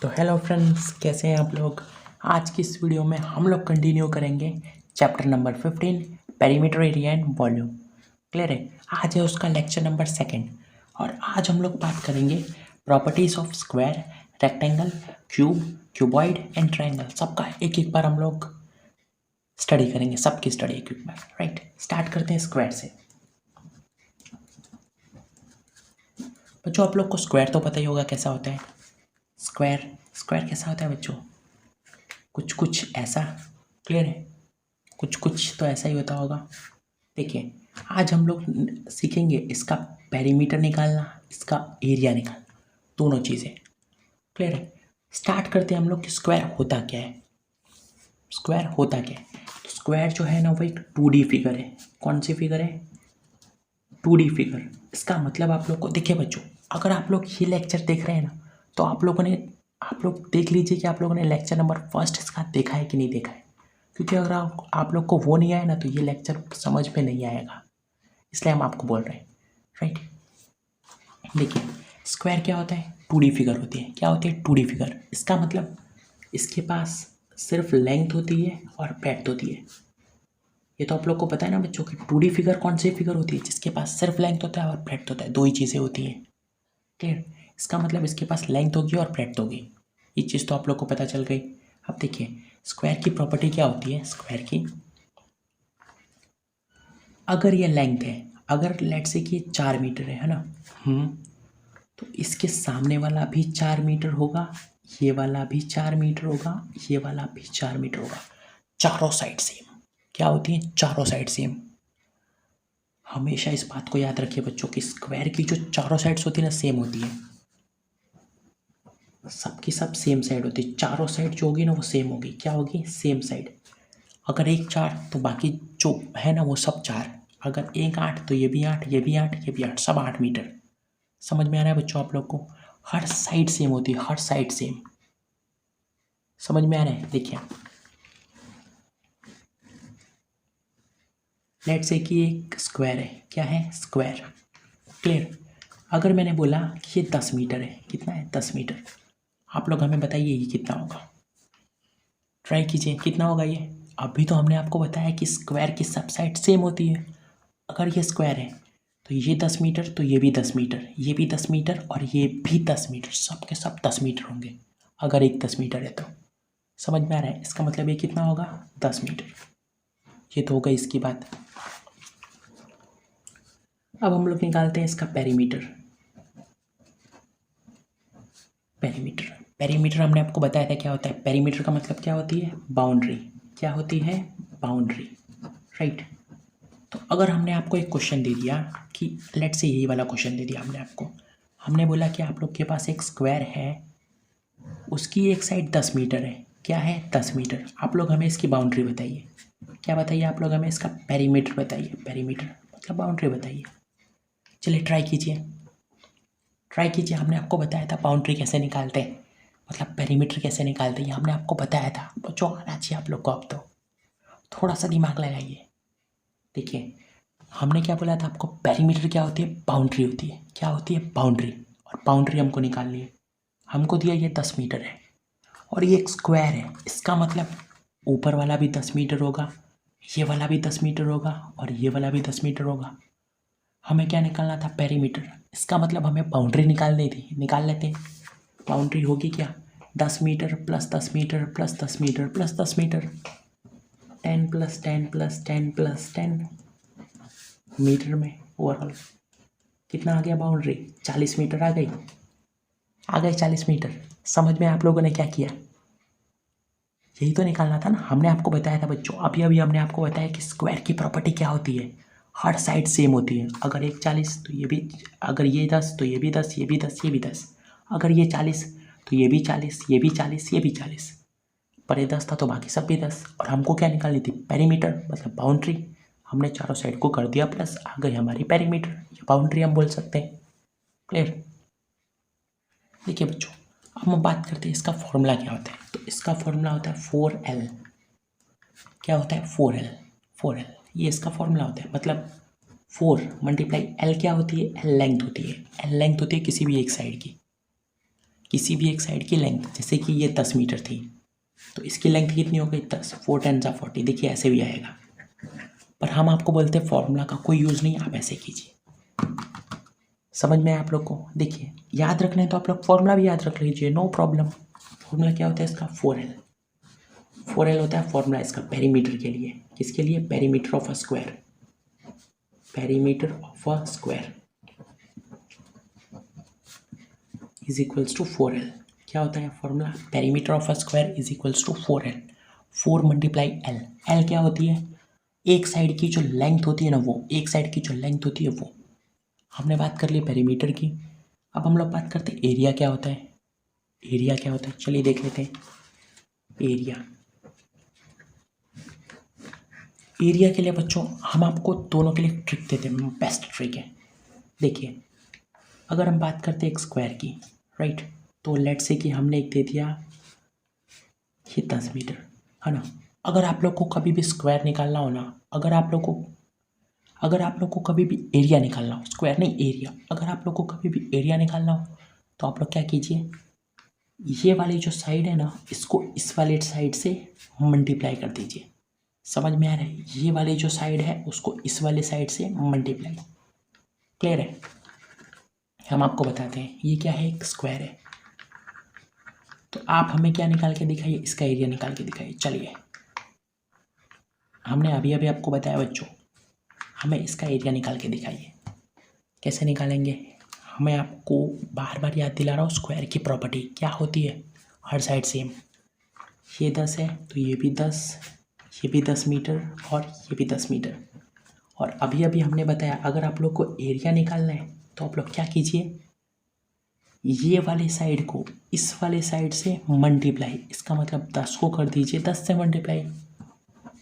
तो hello friends, कैसे हैं आप लोग। आज की इस वीडियो में हम लोग कंटिन्यू करेंगे chapter number 15 perimeter area and volume. Clear है। आज है उसका लेक्चर नंबर 2 और आज हम लोग बात करेंगे properties of square, rectangle, cube, cuboid and triangle. सबका एक एक बार हम लोग स्टडी करेंगे, सबकी स्टडी एक एक बार। राइट, स्टार्ट करते हैं स्क्वायर से। बच्चों, आप लोग को स्क्वायर तो पता ही होगा कैसा होता है। स्क्वायर स्क्वायर कैसा होता है बच्चों? कुछ कुछ ऐसा। क्लियर है। कुछ कुछ तो ऐसा ही होता होगा। देखिए, आज हम लोग सीखेंगे इसका पेरीमीटर निकालना, इसका एरिया निकालना, दोनों चीज़ें। क्लियर है। स्टार्ट करते हैं हम लोग कि स्क्वायर होता क्या है। स्क्वायर होता क्या है? तो स्क्वायर जो है ना, वो एक 2D फिगर है। कौन सी फिगर है? 2D figure. इसका मतलब आप लोग को, देखिए बच्चों, अगर आप लोग ये लेक्चर देख रहे हैं ना, तो आप लोग देख लीजिए कि आप लोगों ने लेक्चर नंबर 1 इसका देखा है कि नहीं देखा है। क्योंकि अगर आप लोग को वो नहीं आया ना, तो ये लेक्चर समझ में नहीं आएगा, इसलिए हम आपको बोल रहे हैं। राइट, देखिए, स्क्वायर क्या होता है? 2D फिगर होती है। क्या होती है? 2D figure. इसका मतलब इसके पास सिर्फ लेंथ होती है और ब्रेड्थ होती है। ये तो आप लोग को पता है ना बच्चों कि 2D फिगर कौन सी फिगर होती है? जिसके पास सिर्फ लेंथ होता है और ब्रेड्थ होता है, दो ही चीज़ें होती हैं। क्लियर। इसका मतलब इसके पास लेंथ होगी और ब्रेड्थ होगी। ये चीज़ तो आप लोग को पता चल गई। अब देखिए, स्क्वायर की प्रॉपर्टी क्या होती है। स्क्वायर की, अगर ये लेंथ है, अगर लेट से कि 4 मीटर है ना, तो इसके सामने वाला भी 4 मीटर होगा, ये वाला भी 4 मीटर होगा, ये वाला भी 4 मीटर होगा। चारों साइड सेम। क्या होती है? चारों साइड सेम। हमेशा इस बात को याद रखिए बच्चों कि स्क्वायर की जो चारों साइड्स होती है ना, सेम होती है। सबकी सब सेम साइड होती है। चारों साइड जो होगी ना, वो सेम होगी। क्या होगी? Same side. अगर एक 4 तो बाकी जो है ना, वो सब 4। अगर एक 8 तो ये भी 8, ये भी 8, ये भी 8, सब 8 मीटर। समझ में आ रहा है बच्चों आप लोग को? हर साइड सेम होती है, हर साइड सेम। समझ में आ रहा है? देखिए, लेट्स से कि एक स्क्वायर है। क्या है? स्क्वायर। क्लियर। अगर मैंने बोला कि ये 10 मीटर है, कितना है? 10 मीटर। आप लोग हमें बताइए ये कितना होगा। ट्राई कीजिए, कितना होगा ये। अभी तो हमने आपको बताया कि स्क्वायर की सब साइड सेम होती है। अगर ये स्क्वायर है तो ये 10 मीटर, तो ये भी 10 मीटर, ये भी 10 मीटर और ये भी 10 मीटर, सब के सब 10 मीटर होंगे। अगर एक 10 मीटर है तो समझ में आ रहा है? इसका मतलब ये कितना होगा? 10 मीटर। ये तो होगा इसकी बात। अब हम लोग निकालते हैं इसका पेरीमीटर। पेरीमीटर पेरीमीटर हमने आपको बताया था क्या होता है। पेरीमीटर का मतलब क्या होती है? बाउंड्री। क्या होती है? बाउंड्री। राइट। तो अगर हमने आपको एक क्वेश्चन दे दिया कि लेट से यही वाला क्वेश्चन दे दिया हमने आपको, हमने बोला कि आप लोग के पास एक स्क्वायर है, उसकी एक साइड 10 मीटर है। क्या है? 10 मीटर। आप लोग हमें इसकी बाउंड्री बताइए। क्या बताइए? आप लोग हमें इसका पेरीमीटर बताइए। पेरीमीटर मतलब बाउंड्री बताइए। चलिए ट्राई कीजिए, ट्राई कीजिए। हमने आपको बताया था बाउंड्री कैसे निकालते हैं, मतलब पेरीमीटर कैसे निकालते हैं, ये हमने आपको बताया था। बच्चों, आना चाहिए आप लोग को। अब तो थोड़ा सा दिमाग लगाइए। देखिए, हमने क्या बोला था आपको? पेरीमीटर क्या होती है? बाउंड्री होती है। क्या होती है? बाउंड्री। और बाउंड्री हमको निकालनी है। हमको दिया ये 10 मीटर है और ये एक स्क्वायर है। इसका मतलब ऊपर वाला भी 10 मीटर होगा, ये वाला भी 10 मीटर होगा और ये वाला भी 10 मीटर होगा। हमें क्या निकालना था? पेरीमीटर। इसका मतलब हमें बाउंड्री निकालनी थी। निकाल लेते हैं। बाउंड्री होगी क्या? 10 metre plus 10 metre plus 10 metre plus 10 metre, 10 plus 10 plus 10 plus 10 metre में ओवरऑल कितना आ गया? बाउंड्री 40 मीटर आ गई। आ गए 40 मीटर। समझ में आप लोगों ने क्या किया? यही तो निकालना था ना। हमने आपको बताया था बच्चों, अभी अभी हमने आपको बताया कि स्क्वायर की प्रॉपर्टी क्या होती है। हर साइड सेम होती है। अगर एक 40 तो ये भी, अगर ये 10 तो ये भी 10, ये भी 10, ये भी 10। अगर ये 40 तो ये भी 40, ये भी 40, ये भी 40। पर ये 10 था तो बाकी सब भी 10। और हमको क्या निकालनी थी? पेरीमीटर मतलब बाउंड्री। हमने चारों साइड को कर दिया प्लस, आ गई हमारी पेरीमीटर, या बाउंड्री हम बोल सकते हैं। क्लियर। देखिए बच्चों, अब हम बात करते हैं इसका फॉर्मूला क्या होता है। तो इसका फॉर्मूला होता है 4L। क्या होता है? 4L। 4L ये इसका फॉर्मूला होता है। मतलब 4 मल्टीप्लाई L क्या होती है? L लेंथ होती है। L लेंथ होती है किसी भी एक साइड की। किसी भी एक साइड की लेंथ, जैसे कि ये 10 मीटर थी तो इसकी लेंथ कितनी हो गई 10, 4 10 जा 40, देखिए ऐसे भी आएगा। पर हम आपको बोलते हैं फॉर्मूला का कोई यूज़ नहीं, आप ऐसे कीजिए। समझ में आया आप लोग को? देखिए याद रखना है तो आप लोग फॉर्मूला भी याद रख लीजिए, नो प्रॉब्लम। फॉर्मूला क्या होता है इसका? 4L। 4L होता है फॉर्मूला इसका पेरीमीटर के लिए। किसके लिए? Perimeter of a square. Perimeter of a square is equals to 4L। क्या होता है formula? Perimeter of a square is equals to 4L। 4 multiply L। L क्या होती है? एक साइड की जो लेंथ होती है ना, वो एक साइड की जो लेंथ होती है वो। हमने बात कर ली पेरीमीटर की। अब हम लोग बात करते हैं एरिया क्या होता है। एरिया क्या होता है चलिए देख लेते हैं। एरिया के लिए बच्चों हम आपको दोनों के लिए ट्रिक देते हैं, बेस्ट ट्रिक है। देखिए अगर हम बात करते हैं एक स्क्वायर की, राइट, तो लेट से कि हमने एक दे दिया ये 10 मीटर, है ना। अगर आप लोग को कभी भी स्क्वायर निकालना हो ना, अगर आप लोग को कभी भी एरिया निकालना हो, स्क्वायर नहीं एरिया, अगर आप लोग को कभी भी एरिया निकालना हो तो आप लोग क्या कीजिए, ये वाली जो साइड है ना इसको इस वाले साइड से मल्टीप्लाई कर दीजिए। समझ में आ रहा है? ये वाली जो साइड है उसको इस वाले साइड से मल्टीप्लाई। क्लियर है? हम आपको बताते हैं ये क्या है, एक स्क्वायर है। तो आप हमें क्या निकाल के दिखाइए, इसका एरिया निकाल के दिखाइए। चलिए हमने अभी अभी आपको बताया बच्चों, हमें इसका एरिया निकाल के दिखाइए। कैसे निकालेंगे? मैं आपको बार बार याद दिला रहा हूँ, स्क्वायर की प्रॉपर्टी क्या होती है, हर साइड सेम। ये 10 है तो ये भी 10, ये भी 10 मीटर और ये भी 10 मीटर। और अभी अभी हमने बताया अगर आप लोग को एरिया निकालना है तो आप लोग क्या कीजिए, ये वाले साइड को इस वाले साइड से मल्टीप्लाई। इसका मतलब 10 को कर दीजिए 10 से मल्टीप्लाई,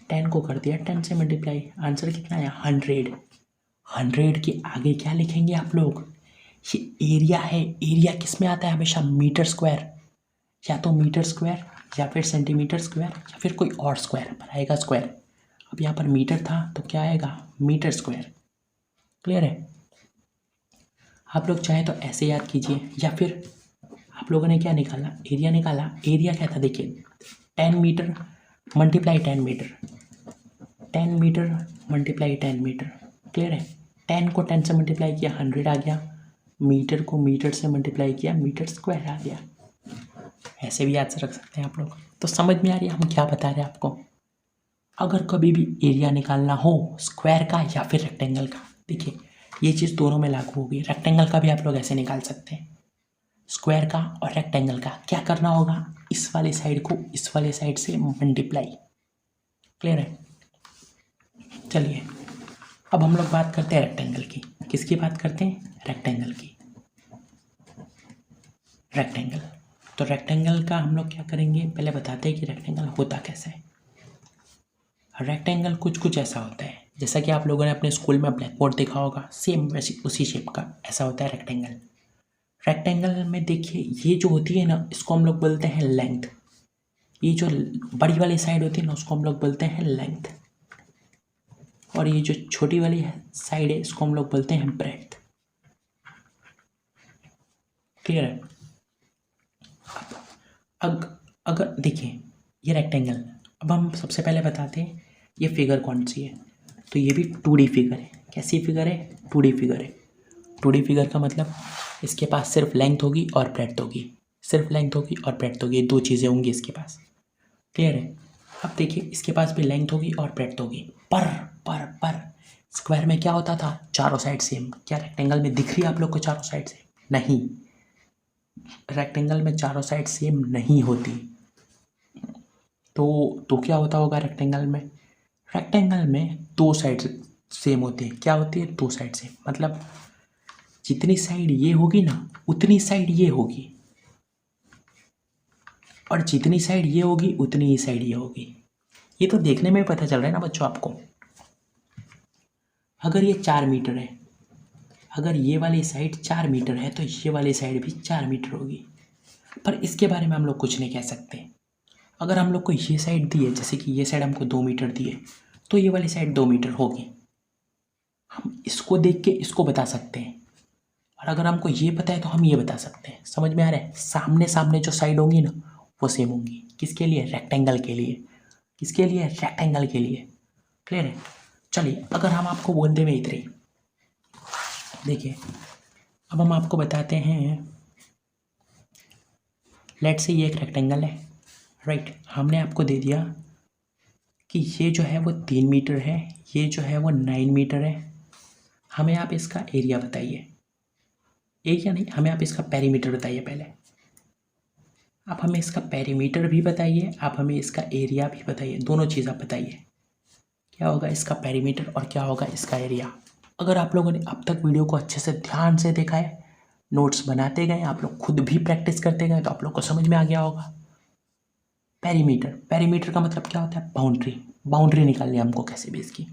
10 को कर दिया 10 से मल्टीप्लाई। आंसर कितना आया? 100। 100 के आगे क्या लिखेंगे आप लोग? ये एरिया है। एरिया किस में आता है हमेशा? मीटर स्क्वायर, या तो मीटर स्क्वायर या फिर सेंटीमीटर स्क्वायर या फिर कोई और स्क्वायर पर आएगा स्क्वायर। अब यहाँ पर मीटर था तो क्या आएगा? Metre square. क्लियर है? आप लोग चाहे तो ऐसे याद कीजिए, या फिर आप लोगों ने क्या निकाला, एरिया निकाला। एरिया क्या था? देखिए 10 metre multiply 10 metre, 10 metre multiply 10 metre. Clear है? 10 को 10 से मल्टीप्लाई किया 100 आ गया, मीटर को मीटर से मल्टीप्लाई किया मीटर स्क्वायर आ गया। ऐसे भी याद से रख सकते हैं आप लोग। तो समझ में आ रही है हम क्या बता रहे हैं आपको? अगर कभी भी एरिया निकालना हो स्क्वायर का या फिर रेक्टेंगल का, देखिए ये चीज़ दोनों में लागू होगी। रेक्टेंगल का भी आप लोग ऐसे निकाल सकते हैं, स्क्वायर का और रेक्टेंगल का क्या करना होगा, इस वाले साइड को इस वाले साइड से मल्टीप्लाई। क्लियर है? चलिए अब हम लोग बात करते हैं रेक्टेंगल की। किसकी बात करते हैं? रेक्टेंगल की। रेक्टेंगल, तो रेक्टेंगल का हम लोग क्या करेंगे, पहले बताते हैं कि रेक्टेंगल होता कैसे है। रेक्टेंगल कुछ ऐसा होता है जैसा कि आप लोगों ने अपने स्कूल में ब्लैक बोर्ड देखा होगा, सेम वैसी उसी शेप का ऐसा होता है रेक्टेंगल। रेक्टेंगल में देखिए ये जो होती है ना इसको हम लोग बोलते हैं लेंथ। ये जो बड़ी वाली साइड होती है ना उसको हम लोग बोलते हैं लेंथ, और ये जो छोटी वाली साइड है इसको हम लोग बोलते हैं ब्रेड्थ। क्लियर है? अगर देखिए ये रेक्टेंगल, अब हम सबसे पहले बताते हैं ये फिगर कौन सी है। तो ये भी 2D फिगर है। कैसी फिगर है? 2D फिगर है। 2D फिगर का मतलब इसके पास सिर्फ लेंथ होगी और ब्रेड्थ होगी, सिर्फ लेंथ होगी और ब्रेड्थ होगी, दो चीज़ें होंगी इसके पास। क्लियर है? अब देखिए इसके पास भी लेंथ होगी और ब्रेड्थ होगी, पर स्क्वायर में क्या होता था, चारों साइड सेम। क्या रेक्टेंगल में दिख रही है आप लोग को चारों साइड सेम? नहीं, रेक्टेंगल में चारों साइड सेम नहीं होती। तो क्या होता होगा रेक्टेंगल में? रेक्टेंगल में दो साइड सेम होती है। क्या होती है? दो साइड सेम, मतलब जितनी साइड ये होगी ना उतनी साइड ये होगी, और जितनी साइड ये होगी उतनी ही साइड ये होगी। ये तो देखने में पता चल रहा है ना बच्चों आपको। अगर ये 4 मीटर है, अगर ये वाली साइड 4 मीटर है तो ये वाली साइड भी 4 मीटर होगी। पर इसके बारे में हम लोग कुछ नहीं कह सकते। अगर हम लोग को ये साइड दी है, जैसे कि ये साइड हमको 2 मीटर दी है तो ये वाली साइड 2 मीटर होगी। हम इसको देख के इसको बता सकते हैं, और अगर हमको ये पता है तो हम ये बता सकते हैं। समझ में आ रहा है? सामने सामने जो साइड होंगी ना वो सेम होंगी। किसके लिए? रेक्टेंगल के लिए। किसके लिए? रेक्टेंगल के लिए। क्लियर है? चलिए अगर हम आपको बोल दें इतनी, देखिए अब हम आपको बताते हैं, लेट्स से ये एक रेक्टेंगल है, राइट। हमने आपको दे दिया कि ये जो है वो 3 मीटर है, ये जो है वो 9 मीटर है। हमें आप इसका एरिया बताइए। एरिया नहीं, हमें आप इसका पेरीमीटर बताइए पहले। आप हमें इसका पेरीमीटर भी बताइए, आप हमें इसका एरिया भी बताइए, दोनों चीज़ आप बताइए। क्या होगा इसका पेरीमीटर और क्या होगा इसका एरिया। अगर आप लोगों ने अब तक वीडियो को अच्छे से ध्यान से देखा है, नोट्स बनाते गए, आप लोग खुद भी प्रैक्टिस करते गए, तो आप लोग को समझ में आ गया होगा। पेरीमीटर, पेरीमीटर का मतलब क्या होता है? बाउंड्री। बाउंड्री निकालनी है हमको कैसे भी इसकी।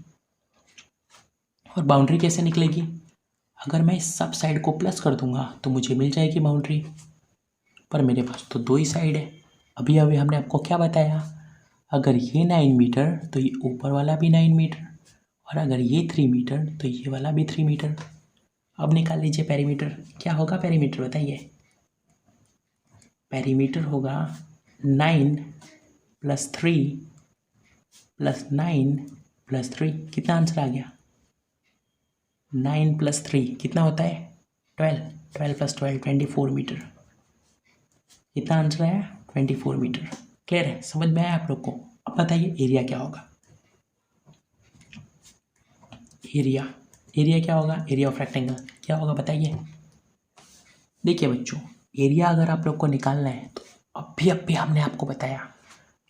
और बाउंड्री कैसे निकलेगी? अगर मैं इस सब साइड को प्लस कर दूंगा तो मुझे मिल जाएगी बाउंड्री। पर मेरे पास तो 2 ही साइड है। अभी अभी हमने आपको क्या बताया? अगर ये 9 मीटर तो ये ऊपर वाला भी 9 मीटर, और अगर ये 3 मीटर तो ये वाला भी 3 मीटर। अब निकाल लीजिए पेरीमीटर। क्या होगा पेरीमीटर बताइए? पेरीमीटर होगा 9 + 3 + 9 + 3। कितना आंसर आ गया? 9 + 3 कितना होता है? 12। 12 + 12 24 मीटर। कितना आंसर आया? 24 मीटर। क्लियर है? समझ में आया आप लोग को? अब बताइए एरिया क्या होगा। एरिया, एरिया क्या होगा? एरिया ऑफ रेक्टेंगल क्या होगा बताइए। देखिए बच्चों, एरिया अगर आप लोग को निकालना है तो अभी हमने आपको बताया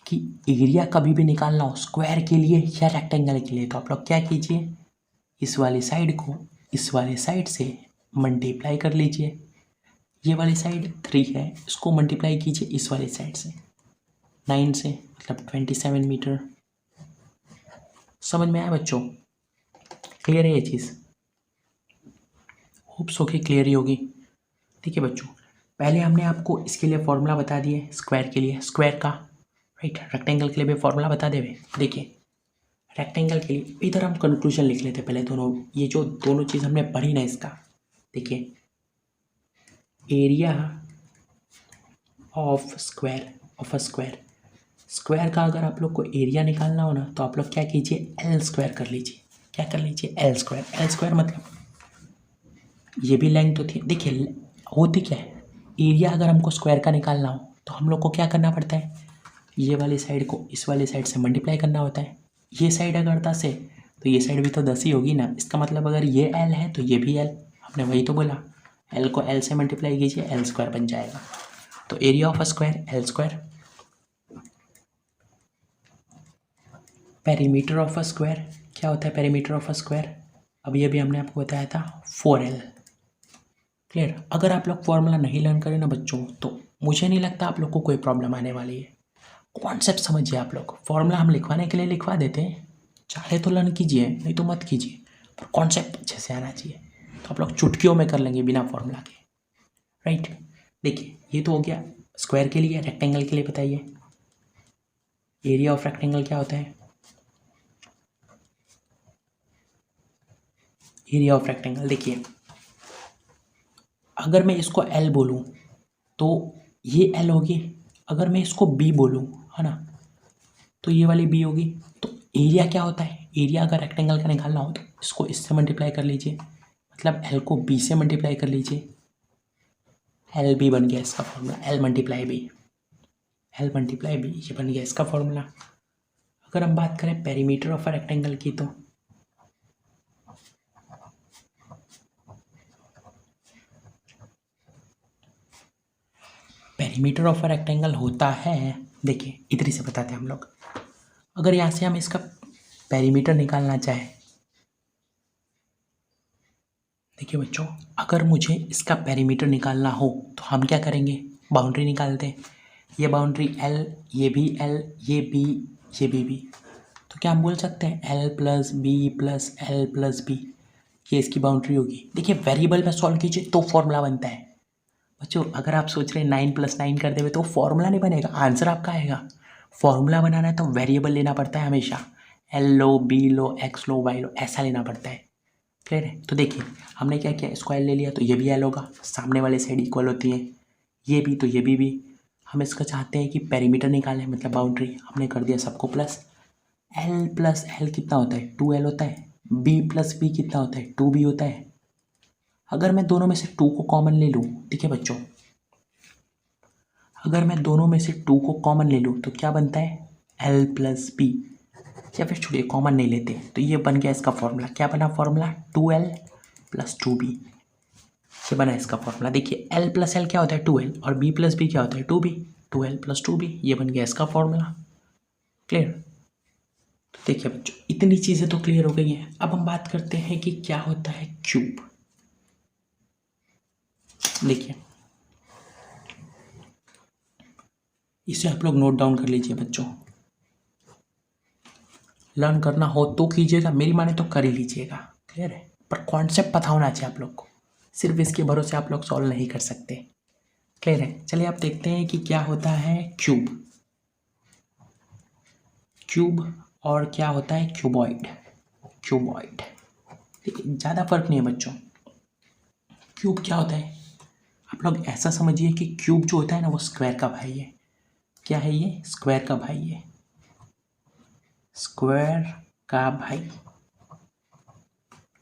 कि एरिया कभी भी निकालना हो स्क्वायर के लिए या रेक्टेंगल के लिए, तो आप लोग क्या कीजिए, इस वाली साइड को इस वाली साइड से मल्टीप्लाई कर लीजिए। ये वाली साइड 3 है, इसको मल्टीप्लाई कीजिए इस वाली साइड से 9 से, मतलब 27 मीटर। समझ में आया बच्चों? क्लियर है ये चीज़? होप्स ओके क्लियर ही होगी। ठीक है बच्चों, पहले हमने आपको इसके लिए फॉर्मूला बता दिए, स्क्वायर के लिए स्क्वायर का, राइट। रेक्टेंगल के लिए भी फॉर्मूला बता देवे। देखिए रेक्टेंगल के लिए इधर हम कंक्लूजन लिख लेते पहले दोनों, ये जो दोनों चीज़ हमने पढ़ी ना इसका। देखिए area of square of a square, square का अगर आप लोग को एरिया निकालना हो ना तो आप लोग क्या कीजिए, एल स्क्वायर कर लीजिए। क्या कर लीजिए? L square. एल स्क्वायर मतलब ये भी लेंथ होती है। देखिए होती क्या है, एरिया अगर हमको स्क्वायर का निकालना हो तो हम लोग को क्या करना पड़ता है, ये वाली साइड को इस वाली साइड से मल्टीप्लाई करना होता है। ये साइड अगर 10 है तो ये साइड भी तो 10 ही होगी ना। इसका मतलब अगर ये एल है तो ये भी एल, आपने वही तो बोला, एल को एल से मल्टीप्लाई कीजिए, एल स्क्वायर बन जाएगा। तो area of a square L square. Perimeter of a square क्या होता है? पेरीमीटर ऑफ अ स्क्वायर अभी अभी हमने आपको बताया था 4L। क्लियर? अगर आप लोग फॉर्मूला नहीं लर्न करें ना बच्चों तो मुझे नहीं लगता आप लोग को कोई प्रॉब्लम आने वाली है। कॉन्सेप्ट समझिए आप लोग। फॉर्मूला हम लिखवाने के लिए लिखवा देते हैं, चाहे तो लर्न कीजिए नहीं तो मत कीजिए, पर कॉन्सेप्ट अच्छे से आना चाहिए। तो आप लोग चुटकियों में कर लेंगे बिना फॉर्मूला के, राइट। देखिए ये तो हो गया स्क्वायर के लिए। रेक्टेंगल के लिए बताइए एरिया ऑफ रेक्टेंगल क्या होता है? एरिया ऑफ रेक्टेंगल देखिए, अगर मैं इसको एल बोलूँ तो ये एल होगी, अगर मैं इसको बी बोलूँ है ना तो ये वाली बी होगी। तो एरिया क्या होता है? एरिया अगर रेक्टेंगल का निकालना हो तो इसको इससे मल्टीप्लाई कर लीजिए, मतलब एल को बी से मल्टीप्लाई कर लीजिए, एल बी बन गया इसका formula. L multiply B, L multiply B, ये बन गया इसका फॉर्मूला। अगर हम बात करें पेरीमीटर ऑफ अ रेक्टेंगल की तो पेरीमीटर ऑफ अ रेक्टेंगल होता है, देखिए इधर से बताते हैं हम लोग। अगर यहाँ से हम इसका पेरीमीटर निकालना चाहें, देखिए बच्चों अगर मुझे इसका पेरीमीटर निकालना हो तो हम क्या करेंगे, बाउंड्री निकालते हैं। ये बाउंड्री एल, ये भी एल, ये बी, ये भी बी, तो क्या हम बोल सकते हैं L plus B plus L plus B, ये इसकी बाउंड्री होगी। देखिए वेरिएबल में सॉल्व कीजिए तो फॉर्मूला बनता है। बच्चों अगर आप सोच रहे हैं 9 + 9 कर देवे तो फॉर्मूला नहीं बनेगा, आंसर आपका आएगा। फॉर्मूला बनाना है तो वेरिएबल लेना पड़ता है हमेशा, एल लो, बी लो, एक्स लो, वाई लो, ऐसा लेना पड़ता है। क्लियर है। तो देखिए हमने क्या किया, स्क्वायर ले लिया तो ये भी एल होगा, सामने वाले साइड इक्वल होती है, ये भी तो ये भी। हम इसका चाहते हैं कि पेरीमीटर निकालें, मतलब बाउंड्री, हमने कर दिया सबको प्लस। एल प्लस एल कितना होता है, 2L होता है। बी प्लस बी कितना होता है, 2B होता है। अगर मैं दोनों में से 2 को कॉमन ले लूँ, ठीक है बच्चों, अगर मैं दोनों में से 2 को कॉमन ले लूँ तो क्या बनता है, L प्लस बी। या फिर छोड़िए कॉमन नहीं लेते, तो ये बन गया इसका फॉर्मूला। क्या बना फॉर्मूला, 2L प्लस 2B। ये बना इसका फॉर्मूला। देखिए L प्लस एल क्या होता है, 2L, और B प्लस बी क्या होता है, 2B। 2L प्लस 2B, ये बन गया इसका फॉर्मूला। क्लियर। तो देखिए बच्चों इतनी चीज़ें तो क्लियर हो गई हैं। अब हम बात करते हैं कि क्या होता है क्यूब। देखिए इसे आप लोग नोट डाउन कर लीजिए बच्चों, लर्न करना हो तो कीजिएगा, मेरी माने तो कर ही लीजिएगा। क्लियर है, पर कॉन्सेप्ट पता होना चाहिए आप लोग को, सिर्फ इसके भरोसे आप लोग सॉल्व नहीं कर सकते। क्लियर है। चलिए आप देखते हैं कि क्या होता है क्यूब। क्यूब और क्या होता है क्यूबॉइड। क्यूबॉइड देखिए ज़्यादा फर्क नहीं है बच्चों। क्यूब क्या होता है, आप लोग ऐसा समझिए कि क्यूब जो होता है ना वो स्क्वायर का भाई है। क्या है ये, स्क्वायर का भाई है, स्क्वायर का भाई।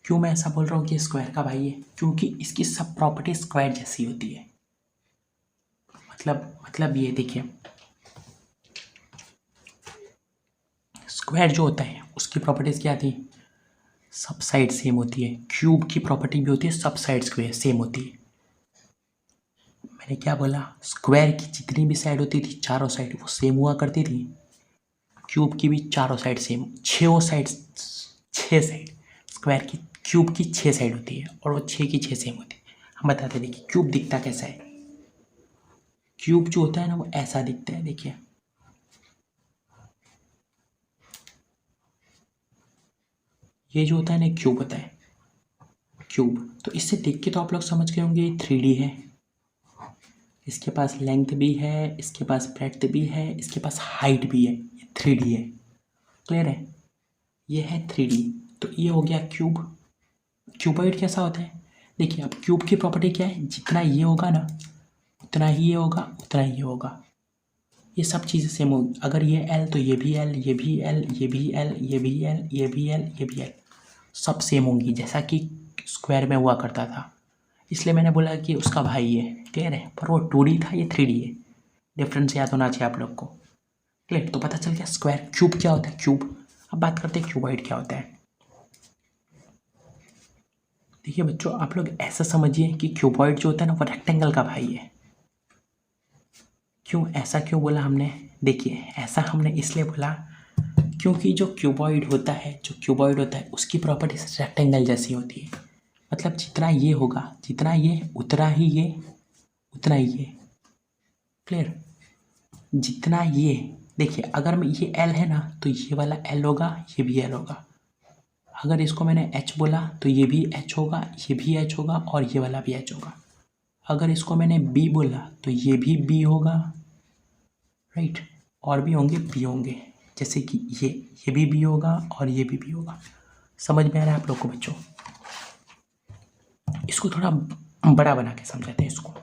क्यों मैं ऐसा बोल रहा हूँ कि स्क्वायर का भाई है, क्योंकि इसकी सब प्रॉपर्टी स्क्वायर जैसी होती है। मतलब ये देखिए, स्क्वायर जो होता है उसकी प्रॉपर्टीज क्या थी, सब साइड सेम होती है। क्यूब की प्रॉपर्टी भी होती है, सब साइड स्क्वायर सेम होती है। मैंने क्या बोला, स्क्वायर की जितनी भी साइड होती थी, चारों साइड वो सेम हुआ करती थी। क्यूब की भी चारों साइड सेम, छः साइड स्क्वायर की, क्यूब की 6 साइड होती है और वो 6 की 6 सेम होती है। हम बताते हैं, देखिए क्यूब दिखता कैसा है। क्यूब जो होता है ना वो ऐसा दिखता है, देखिए ये जो होता है ना क्यूब होता है, क्यूब। तो इससे देख के तो आप लोग समझ गए होंगे ये 3D है, इसके पास लेंथ भी है, इसके पास ब्रेड्थ भी है, इसके पास हाइट भी है, ये 3D है। क्लियर है, ये है 3D। तो ये हो गया क्यूब। क्यूबॉइड कैसा होता है, देखिए अब क्यूब की प्रॉपर्टी क्या है, जितना ये होगा ना उतना ही ये होगा, उतना ही ये होगा, ये सब चीज़ें सेम होगी। अगर ये L तो ये भी L, ये भी L, ये भी L, ये भी L, ये भी L, ये भी L, सब सेम होंगी जैसा कि स्क्वायर में हुआ करता था। इसलिए मैंने बोला कि उसका भाई है। क्लियर है, पर वो 2D था, ये 3D है। डिफरेंस याद होना चाहिए आप लोग को। क्लियर, तो पता चल गया स्क्वायर। क्यूब क्या होता है, क्यूब। अब बात करते हैं क्यूबॉइड क्या होता है। देखिए बच्चों आप लोग ऐसा समझिए कि क्यूबॉइड जो होता है ना वो रेक्टेंगल का भाई है। क्यों, ऐसा क्यों बोला हमने, देखिए ऐसा हमने इसलिए बोला क्योंकि जो क्यूबॉइड होता है उसकी प्रॉपर्टीज रेक्टेंगल जैसी होती है। मतलब जितना ये होगा, जितना ये उतना ही ये, उतना ही ये। क्लियर, जितना ये, देखिए अगर मैं ये L है ना तो ये वाला L होगा, ये भी L होगा। अगर इसको मैंने H बोला तो ये भी H होगा, ये भी H होगा और ये वाला भी H होगा। अगर इसको मैंने B बोला तो ये भी B होगा, राइट, और भी होंगे B होंगे, जैसे कि ये भी B होगा और ये भी B होगा। समझ में आ रहा है आप लोग को बच्चों। इसको थोड़ा बड़ा बना के समझाते हैं इसको।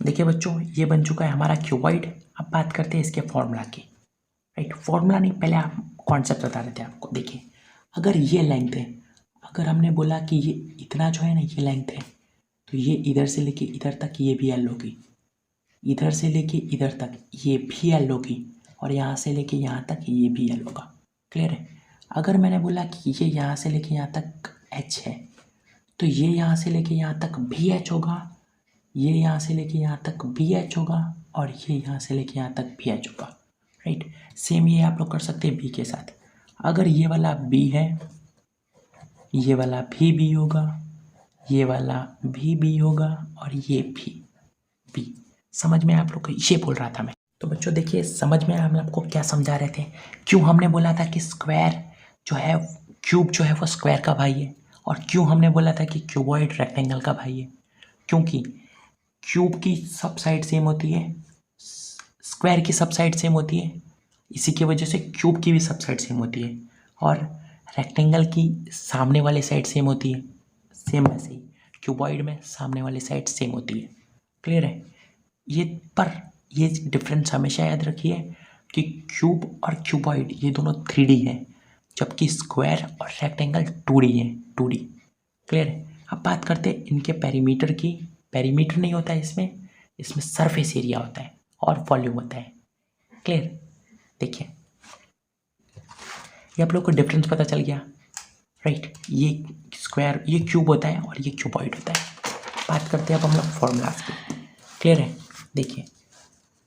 देखिए बच्चों ये बन चुका है हमारा क्यूबॉइड। अब बात करते हैं इसके फॉर्मूला की। राइट, फॉर्मूला नहीं, पहले आप कॉन्सेप्ट बता रहे थे आपको। देखिए अगर ये लेंथ है, अगर हमने बोला कि ये इतना जो है ना ये लेंथ है, तो ये इधर से लेके इधर तक ये भी L होगी, इधर से लेके इधर तक ये भी L होगी, और यहाँ से लेके यहाँ तक ये भी L होगा। क्लियर है। अगर मैंने बोला कि ये यहाँ से लेके यहाँ तक H है, तो ये यहाँ से लेके यहाँ तक भी H होगा, ये यहाँ से लेके यहाँ तक भी H होगा, और ये यहाँ से लेके यहाँ तक भी H होगा। राइट, सेम ये आप लोग कर सकते हैं B के साथ। अगर ये वाला B है, ये वाला भी B होगा, ये वाला भी B होगा, और ये भी B। समझ में आप लोग को, ये बोल रहा था मैं। तो बच्चों देखिए समझ में हम आपको क्या समझा रहे थे, क्यों हमने बोला था कि स्क्वायर जो है, क्यूब जो है वो स्क्वायर का भाई है, और क्यों हमने बोला था कि क्यूबॉइड रेक्टेंगल का भाई है। क्योंकि क्यूब की सब साइड सेम होती है, स्क्वायर की सब साइड सेम होती है, इसी की वजह से क्यूब की भी सब साइड सेम होती है, और रेक्टेंगल की सामने वाली साइड सेम होती है, सेम वैसे ही क्यूबॉइड में सामने वाली साइड सेम होती है। क्लियर है? ये पर ये डिफरेंस हमेशा याद रखिए कि क्यूब और क्यूबॉइड ये दोनों 3D है, जबकि स्क्वायर और रेक्टेंगल 2D है, 2D। क्लियर है? अब बात करते हैं इनके पेरीमीटर की। पेरीमीटर नहीं होता है इसमें सरफेस एरिया होता है और वॉल्यूम होता है। क्लियर? देखिए ये आप लोग को डिफरेंस पता चल गया, राइट? ये स्क्वायर, ये क्यूब होता है और ये क्यूबॉइड होता है। बात करते हैं अब हम लोग फॉर्मूलाज की। क्लियर है? देखिए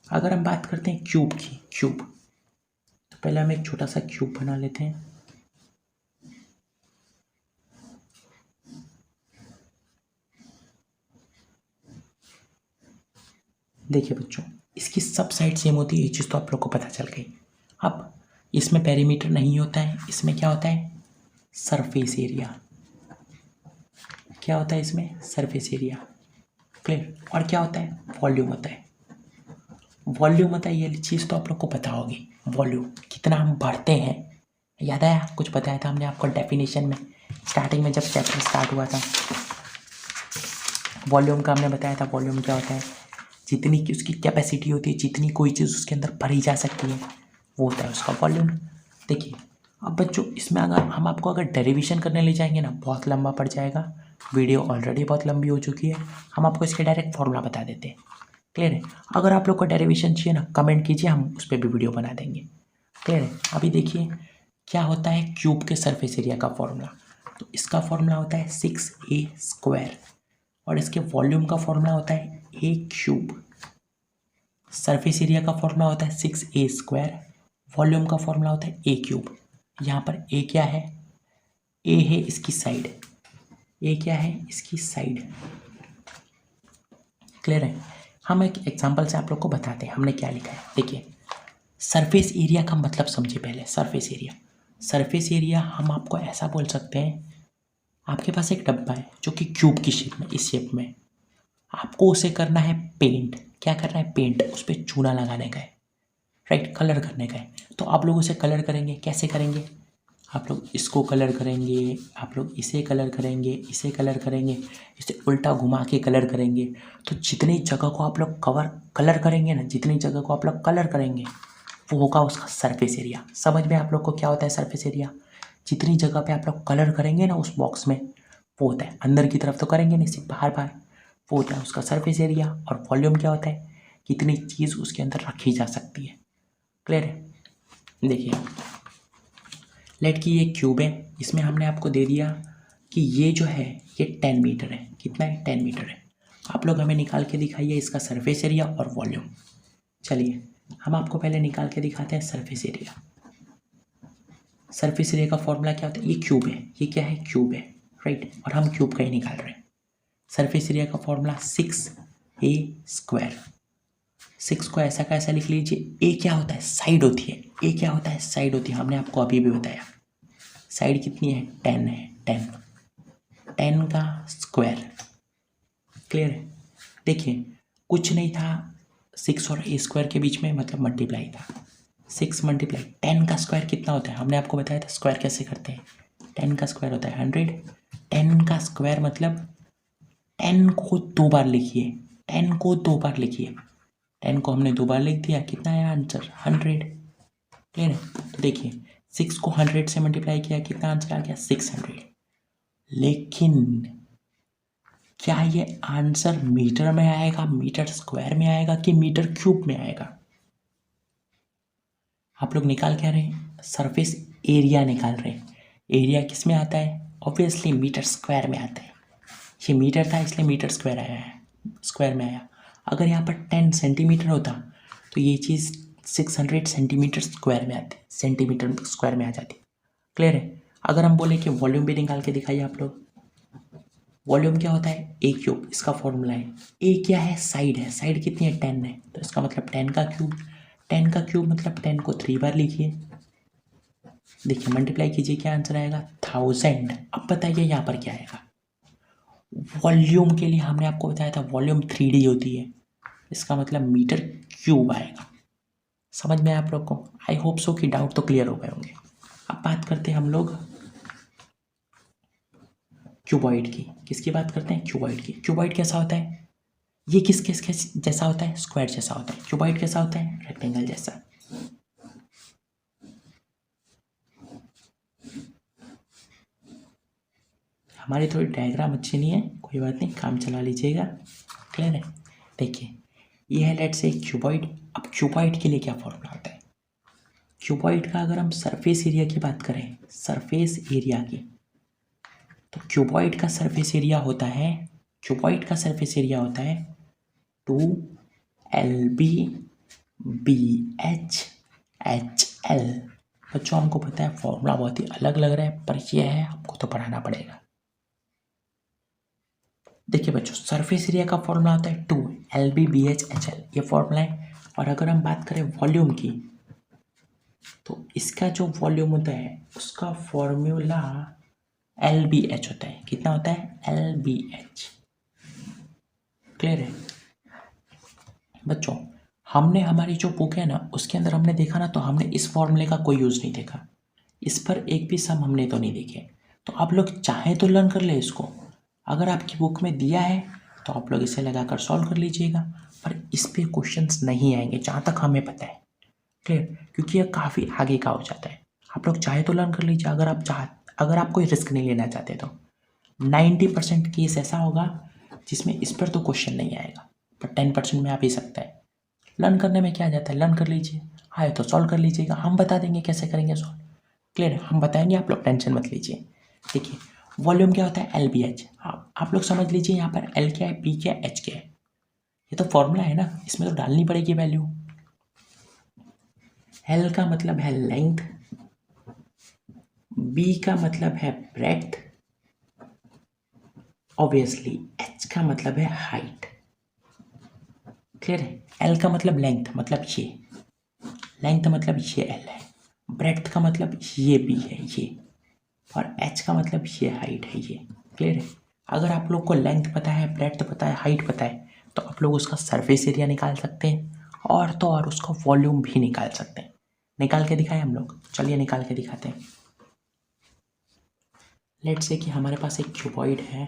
अगर हम बात करते हैं क्यूब की, क्यूब, तो पहले हम एक छोटा सा क्यूब बना लेते हैं। देखिए बच्चों, इसकी सब साइड सेम होती है, ये चीज़ तो आप लोग को पता चल गई। अब इसमें पेरीमीटर नहीं होता है, इसमें क्या होता है? Surface area. क्या होता है इसमें? Surface area. क्लियर? और क्या होता है? वॉल्यूम होता है। वॉल्यूम होता है, ये चीज़ तो आप लोग को पता होगी। वॉल्यूम कितना हम भरते हैं, याद आया? कुछ बताया था हमने आपको डेफिनेशन में, स्टार्टिंग में जब चैप्टर स्टार्ट हुआ था। वॉल्यूम का हमने बताया था, वॉल्यूम क्या होता है? जितनी की उसकी कैपेसिटी होती है, जितनी कोई चीज़ उसके अंदर भरी जा सकती है, वो होता है उसका वॉल्यूम। देखिए अब बच्चों, इसमें अगर हम आपको अगर डेरिवेशन करने ले जाएंगे ना, बहुत लंबा पड़ जाएगा, वीडियो ऑलरेडी बहुत लंबी हो चुकी है। हम आपको इसके डायरेक्ट फॉर्मूला बता देते हैं। क्लियर है? अगर आप लोग को डेरिवेशन चाहिए ना, कमेंट कीजिए, हम उस पर भी वीडियो बना देंगे। क्लियर है? अभी देखिए क्या होता है क्यूब के सरफेस एरिया का फॉर्मूला। तो इसका फॉर्मूला होता है 6a² और इसके वॉल्यूम का फॉर्मूला होता है a³। सरफेस एरिया का फॉर्मूला होता है 6a², वॉल्यूम का फॉर्मूला होता है a³। यहाँ पर a क्या है? a है इसकी साइड, a क्या है? इसकी साइड। क्लियर है? हम एक एग्जांपल से आप लोग को बताते हैं हमने क्या लिखा है। देखिए सरफेस एरिया का मतलब समझिए पहले। सरफेस एरिया, सरफेस एरिया हम आपको ऐसा बोल सकते हैं, आपके पास एक डब्बा है जो कि क्यूब की शेप में, इस शेप में, आपको उसे करना है पेंट। क्या करना है? पेंट, उस पर चूना लगाने का है, राइट? कलर करने का है। तो आप लोग उसे कलर करेंगे, कैसे करेंगे? आप लोग इसको कलर करेंगे, आप लोग इसे कलर करेंगे, इसे कलर करेंगे, इसे उल्टा घुमा के कलर करेंगे। तो जितनी जगह को आप लोग कलर करेंगे ना, जितनी जगह को आप लोग कलर करेंगे, वो होगा उसका सरफेस एरिया। समझ में आप लोग को क्या होता है सरफेस एरिया? जितनी जगह पे आप लोग कलर करेंगे ना उस बॉक्स में, वो होता है। अंदर की तरफ तो करेंगे नहीं, सिर्फ बाहर बाहर, वो होता है उसका सरफेस एरिया। और वॉल्यूम क्या होता है? कितनी चीज़ उसके अंदर रखी जा सकती है। क्लियर है? देखिए लेट की ये क्यूब है, इसमें हमने आपको दे दिया कि ये जो है ये 10 मीटर है। कितना है? 10 मीटर है। आप लोग हमें निकाल के दिखाइए इसका सरफेस एरिया और वॉल्यूम। चलिए हम आपको पहले निकाल के दिखाते हैं सरफेस एरिया। सरफेस एरिया का फॉर्मूला क्या होता है? ये क्यूब है, ये क्या है? क्यूब है, राइट? और हम क्यूब का ही निकाल रहे हैं। सरफेस एरिया का फॉर्मूला 6a²। 6 को ऐसा का ऐसा लिख लीजिए। ए क्या होता है? साइड होती है। ए क्या होता है? साइड होती है। हमने आपको अभी भी बताया साइड कितनी है? 10 है। 10 का स्क्वायर। क्लियर है? देखिए कुछ नहीं था, 6 और a² के बीच में, मतलब मल्टीप्लाई था। 6 मल्टीप्लाई 10 का स्क्वायर कितना होता है? हमने आपको बताया था स्क्वायर कैसे करते हैं। 10 का स्क्वायर होता है 100। 10 का स्क्वायर मतलब 10 को 2 बार लिखिए, 10 को 2 बार लिखिए। 10 को हमने 2 बार लिख दिया, कितना आया आंसर? 100। क्लियर है? तो देखिए 6 को 100 से मल्टीप्लाई किया, कितना आंसर आ गया? 600। लेकिन क्या ये आंसर मीटर में आएगा, मीटर स्क्वायर में आएगा कि मीटर क्यूब में आएगा? आप लोग निकाल क्या रहे हैं? सरफेस एरिया निकाल रहे हैं। एरिया किस में आता है? ऑब्वियसली मीटर स्क्वायर में आता है। ये मीटर था इसलिए मीटर स्क्वायर आया है, स्क्वायर में आया। अगर यहाँ पर 10 सेंटीमीटर होता तो ये चीज़ 600 सेंटीमीटर स्क्वायर में आती, सेंटीमीटर स्क्वायर में आ जाती। क्लियर है? अगर हम बोले कि वॉल्यूम भी निकाल के दिखाइए आप लोग। वॉल्यूम क्या होता है? a³, इसका फॉर्मूला है। ए क्या है? साइड है। साइड कितनी है? 10 है। तो इसका मतलब 10 का क्यूब। 10 का क्यूब मतलब 10 को 3 बार लिखिए। देखिए मल्टीप्लाई कीजिए, क्या आंसर आएगा? 1000। अब बताइए यहाँ पर क्या आएगा? वॉल्यूम के लिए हमने आपको बताया था वॉल्यूम 3D होती है, इसका मतलब मीटर क्यूब आएगा। समझ में आप लोग को? आई होप सो कि डाउट तो क्लियर हो गए होंगे। अब बात करते हैं हम लोग क्यूबॉइड की, किसकी बात करते हैं? क्यूबॉइड की। क्यूबॉइड कैसा होता है? ये किसके जैसा होता है? स्क्वायर जैसा होता है। क्यूबॉइड कैसा होता है? रेक्टेंगल जैसा। हमारी थोड़ी डायग्राम अच्छी नहीं है, कोई बात नहीं, काम चला लीजिएगा। क्लियर है? देखिए ये है लेट्स से क्यूबॉइड। अब क्यूबॉइड के लिए क्या फॉर्मूला होता है? क्यूबॉइड का अगर हम सरफेस एरिया की बात करें, सरफेस एरिया की, तो क्यूबॉइड का सरफेस एरिया होता है, क्यूबॉइड का सरफेस एरिया होता है 2LB/BH/HL। बच्चों हमको पता है फॉर्मूला बहुत ही अलग लग रहा है, पर यह है, आपको तो पढ़ाना पड़ेगा। देखिए बच्चों, सरफेस एरिया का फॉर्मूला होता है 2LB/BH/HL, ये फॉर्मूला है। और अगर हम बात करें वॉल्यूम की, तो इसका जो वॉल्यूम होता है उसका फॉर्मूला LBH होता है। कितना होता है? LBH। क्लियर है बच्चों? हमने हमारी जो बुक है ना, उसके अंदर हमने देखा ना, तो हमने इस फॉर्मूले का कोई यूज़ नहीं देखा, इस पर एक भी सम हमने तो नहीं देखे। तो आप लोग चाहे तो लर्न कर ले इसको, अगर आपकी बुक में दिया है तो आप लोग इसे लगाकर सॉल्व कर लीजिएगा, पर इस पे क्वेश्चंस नहीं आएंगे जहाँ तक हमें पता है। क्लियर? क्योंकि यह काफ़ी आगे का हो जाता है। आप लोग चाहे तो लर्न कर लीजिए, अगर आप कोई रिस्क नहीं लेना चाहते तो। 90% केस ऐसा होगा जिसमें इस पर तो क्वेश्चन नहीं आएगा, पर 10% में आ भी सकता है। लर्न करने में क्या जाता है, लर्न कर लीजिए, आए तो सॉल्व कर लीजिएगा, हम बता देंगे कैसे करेंगे सॉल्व। क्लियर है? हम बताएंगे, आप लोग टेंशन मत लीजिए। देखिए वॉल्यूम क्या होता है? LBH। आप लोग समझ लीजिए, यहाँ पर L क्या है, B क्या है, H क्या है। ये तो फॉर्मूला है ना, इसमें तो डालनी पड़ेगी वैल्यू। L का मतलब है लेंथ, B का मतलब है ब्रेड्थ, ऑब्वियसली H का मतलब है हाइट। क्लियर है? L का मतलब लेंथ, मतलब ये लेंथ, मतलब ये L है। ब्रेड्थ का मतलब ये B है, ये। और H का मतलब ये हाइट है, ये। क्लियर है? अगर आप लोग को लेंथ पता है, ब्रेड्थ पता है, हाइट पता है, तो आप लोग उसका सरफेस एरिया निकाल सकते हैं, और तो और उसका वॉल्यूम भी निकाल सकते हैं। निकाल के दिखाएं हम लोग? चलिए निकाल के दिखाते हैं। लेट्स से कि हमारे पास एक क्यूबॉइड है,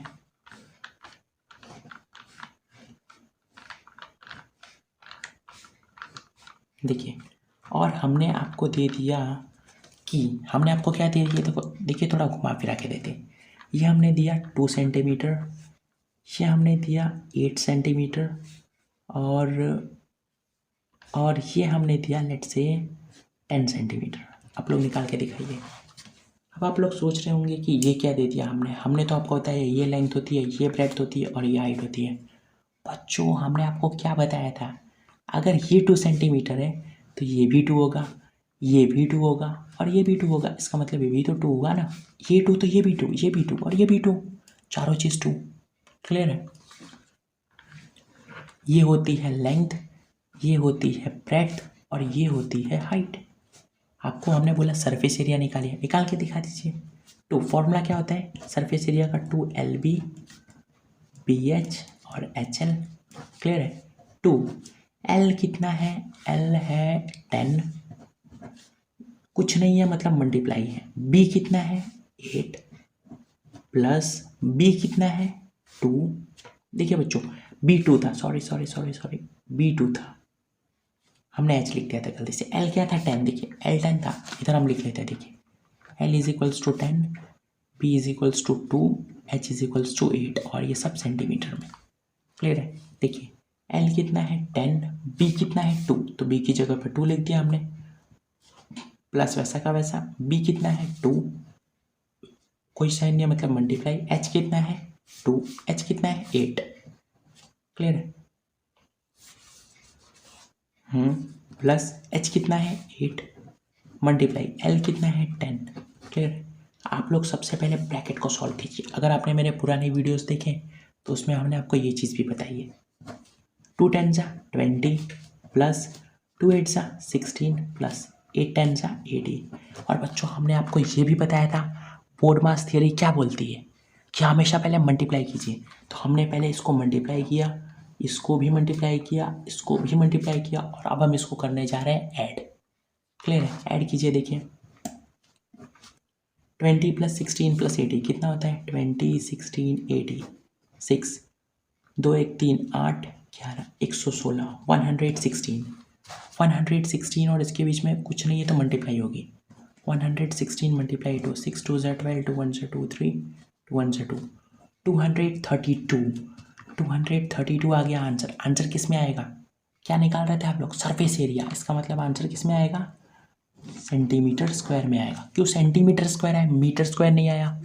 देखिए, और हमने आपको दे दिया कि, हमने आपको क्या दे दिया, देखो देखिए, थोड़ा घुमा फिरा के देते। ये हमने दिया 2 सेंटीमीटर, ये हमने दिया 8 सेंटीमीटर, और ये हमने दिया लेट्स से 10 सेंटीमीटर। आप लोग निकाल के दिखाइए। अब आप लोग सोच रहे होंगे कि ये क्या दे दिया हमने तो आपको बताया ये लेंथ होती है, ये ब्रेड्थ होती है, और ये हाइट होती है। बच्चों हमने आपको क्या बताया था, अगर ये 2 सेंटीमीटर है तो ये भी 2 होगा, ये भी 2 होगा, और ये भी 2 होगा। इसका मतलब ये भी तो 2 होगा ना, ये 2 तो ये भी 2, ये भी 2 और ये भी 2, चारों चीज़ 2। क्लियर है? ये होती है लेंथ, ये होती है ब्रेड्थ, और ये होती है हाइट। आपको हमने बोला सरफेस एरिया निकालिए, निकाल के दिखा दीजिए। तो फॉर्मूला क्या होता है सरफेस एरिया का? 2LB/BH और HL। क्लियर है? 2L कितना है? L है 10, कुछ नहीं है मतलब मल्टीप्लाई है। B कितना है? 8 प्लस B कितना है? 2। देखिए बच्चों, B2 था, सॉरी, B2 था, हमने H लिख दिया था गलती से। L क्या था? 10। देखिए L 10 था, इधर हम लिख लेते हैं। देखिए L is equals to 10, B is equals to 2, H is equals to 8, और ये सब सेंटीमीटर में। क्लियर है? देखिए L कितना है? 10, B कितना है? 2, तो B की जगह पर 2 लिख दिया हमने, प्लस वैसा का वैसा। B कितना है? 2, कोई साइन नहीं है मतलब मल्टीप्लाई। H कितना है? 2, H कितना है? 8। क्लियर है? प्लस H कितना है? 8 मल्टीप्लाई L कितना है? 10। क्लियर है? आप लोग सबसे पहले ब्रैकेट को सॉल्व कीजिए। अगर आपने मेरे पुराने वीडियोस देखे तो उसमें हमने आपको ये चीज़ भी बताई है। 2 10 जा 20 प्लस 2 8 जा 16 प्लस 8 10 जा 18। और बच्चों हमने आपको ये भी बताया था बोर्ड मास थियरी क्या बोलती है कि हमेशा पहले मल्टीप्लाई कीजिए। तो हमने पहले इसको मल्टीप्लाई किया, इसको भी मल्टीप्लाई किया, इसको भी मल्टीप्लाई किया, और अब हम इसको करने जा रहे हैं ऐड। क्लियर है? ऐड कीजिए। देखिए 20 + 16 + 80 कितना होता है? 20 16 80 6 2 1 3 8 11 116 116 और इसके बीच में कुछ नहीं है तो मल्टीप्लाई होगी। 116 मल्टीप्लाई 2 6 2 ज़ा 12 2 1 ज़ा 2 3 2 1 ज़ा 2 232 आ गया आंसर। आंसर किस में आएगा? क्या निकाल रहे थे आप लोग? Surface area. इसका मतलब आंसर किस में आएगा? सेंटीमीटर स्क्वायर में आएगा। क्यों सेंटीमीटर स्क्वायर है, मीटर स्क्वायर नहीं आया?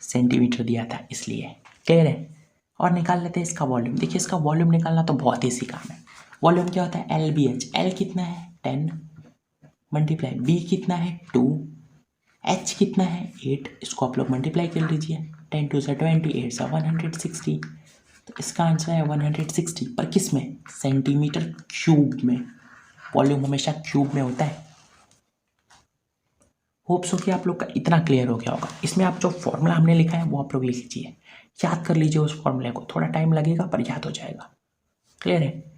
सेंटीमीटर दिया था इसलिए। क्लियर है? और निकाल लेते हैं इसका वॉल्यूम। देखिए इसका वॉल्यूम निकालना तो बहुत ईजी काम है। वॉल्यूम क्या होता है? LBH। एल कितना है? 10 मल्टीप्लाई बी कितना है? 2 एच कितना है? 8। इसको आप लोग मल्टीप्लाई कर लीजिए। 10 2 ज़ा 20 8 ज़ा 160। तो इसका आंसर है 160। पर किस में? सेंटीमीटर क्यूब में। वॉल्यूम हमेशा क्यूब में होता है। होप सो कि आप लोग का इतना क्लियर हो गया होगा। इसमें आप जो फॉर्मूला हमने लिखा है वो आप लोग लिख लीजिए, याद कर लीजिए उस फॉर्मूले को। थोड़ा टाइम लगेगा पर याद हो जाएगा। क्लियर है?